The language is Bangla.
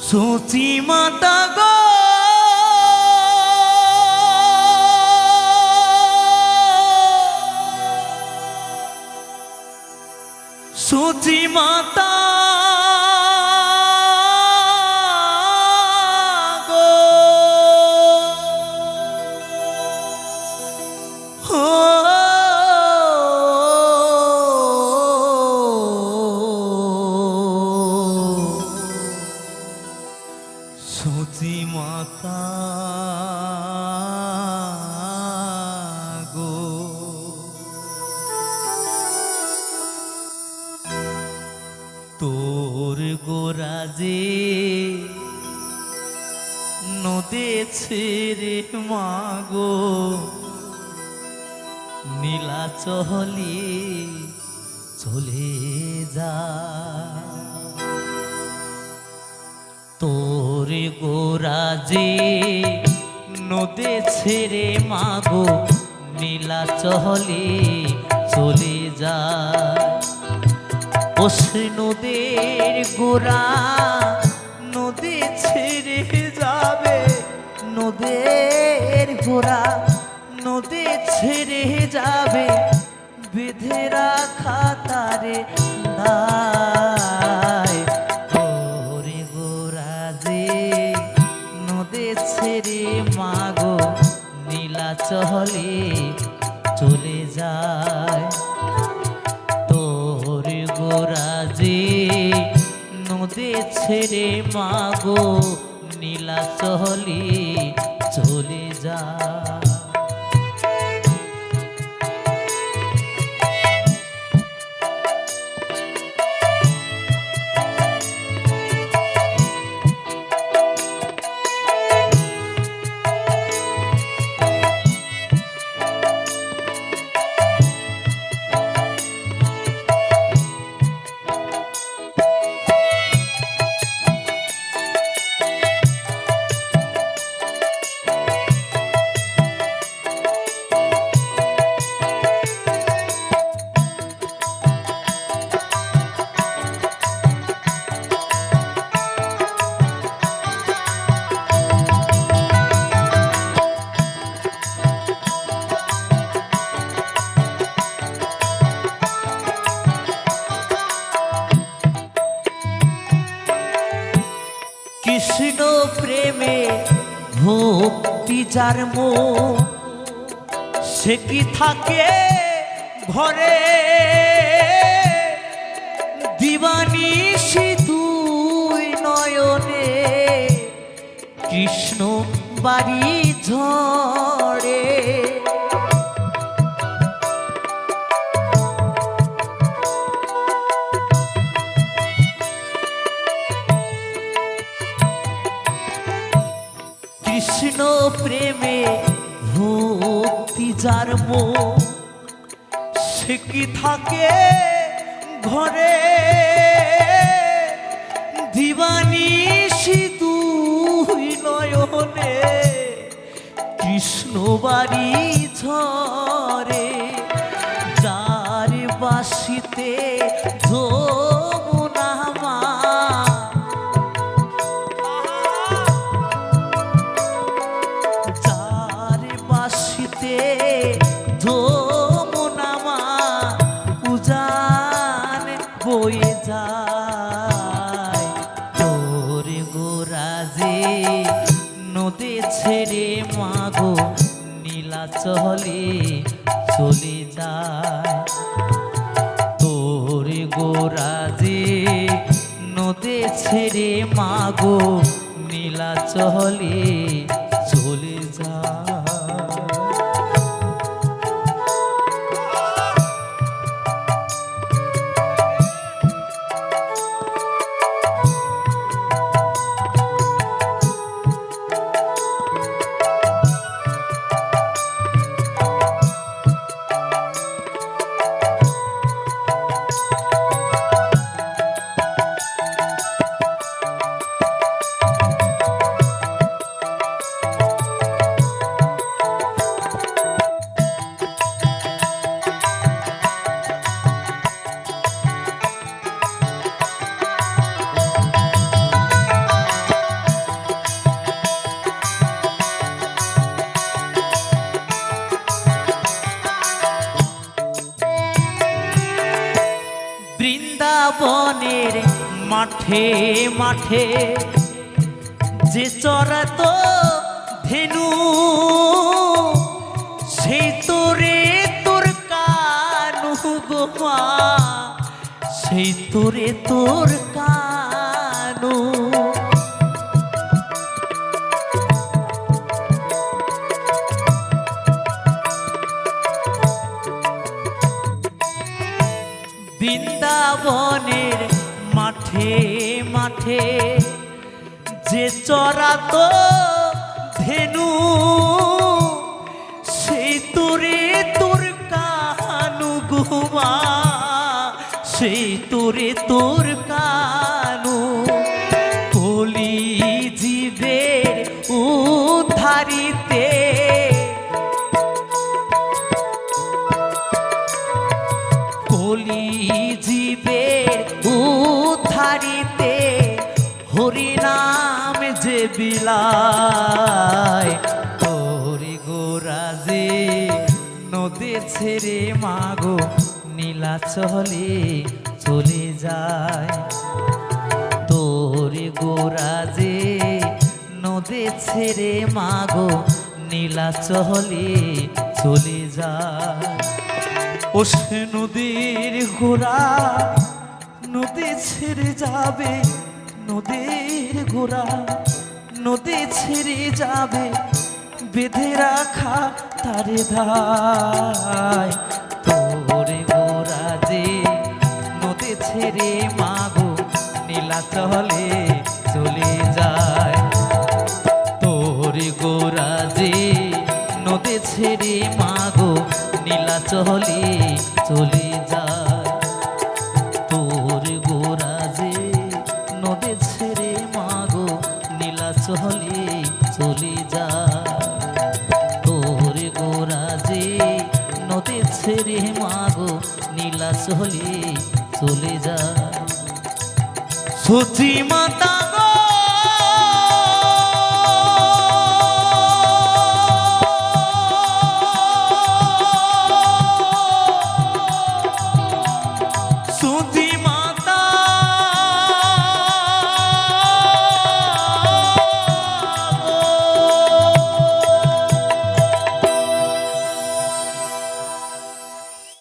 সূচি মাতা গো সূচি মাতা গো সূচি মাতা গো তোর গোরাজে নদেছে রে মাগো নীলাচলে চলে যা তোর গোরাজে নদেছে রে মাগো নীলাচলে চলে যা ওস নদের গোরা নদী ছেড়ে যাবে নদের গোরা নদী ছেড়ে যাবে বেঁধে রাখা তারে দায় ওরে গোরা যে নদী ছেড়ে মাগো নীলাচলে চলে যায় গোরাজে নদী ছেড়ে মাগো নীলাচলে চলে যা কৃষ্ণ প্রেমে ভক্তি যার মন সে কি থাকে ঘরে দিবানিশি দুই নয়নে কৃষ্ণ বাড়ি ঝরে কৃষ্ণ প্রেমে ভক্তি যার মন সে কি থাকে ঘরে দিবানিশি দুই নয়নে কৃষ্ণ বাড়ি ঝরে যার বাসিতে যমুনা মা যমুনা মা উজান বয়ে যায় তোর গোরাজে নদী ছেড়ে মাগো নীলাচলে চলে যায় তোর গোরাজে নদী ছেড়ে মাগো নীলাচলে চলে যায় বৃন্দাবনের মাঠে মাঠে যে চড়াতো ধেনু সেই তোরে তোর কানু গো মা সেই তোরে তোর কানু বৃন্দাবনের মাঠে মাঠে যে চড়াতো ধেনু সেই তোরে তোর কানু গুমা সেই তোরে তোর কানু কলি জীবের উদ্ধারিতে কলি জীবের উদ্ধারিতে হরি নাম যে বিলায় তোরে গোরাজে নদী ছেড়ে মাগো নীলাচলে চলে যায় তোরে গোরাজে নদী ছেড়ে মাগো নীলাচলে চলে যায় ও সে নদীর ঘোড়া নদী ছেড়ে যাবে নদীর ঘোড়া নদী ছেড়ে যাবে বেঁধে রাখা তারে ধায় তোরে গোরা যে নদী ছেড়ে মাগো নীলাচলে চলে যায় তোরে গোরা যে নদী ছেড়ে মাগো নীলাচলে চলে যায় তোর গোরা যে নদী ছেড়ে মাগো নীলাচলে চলে যায় তোর গোরা যে নদী ছেড়ে মাগো নীলাচলে চলে যায় সচি মাতা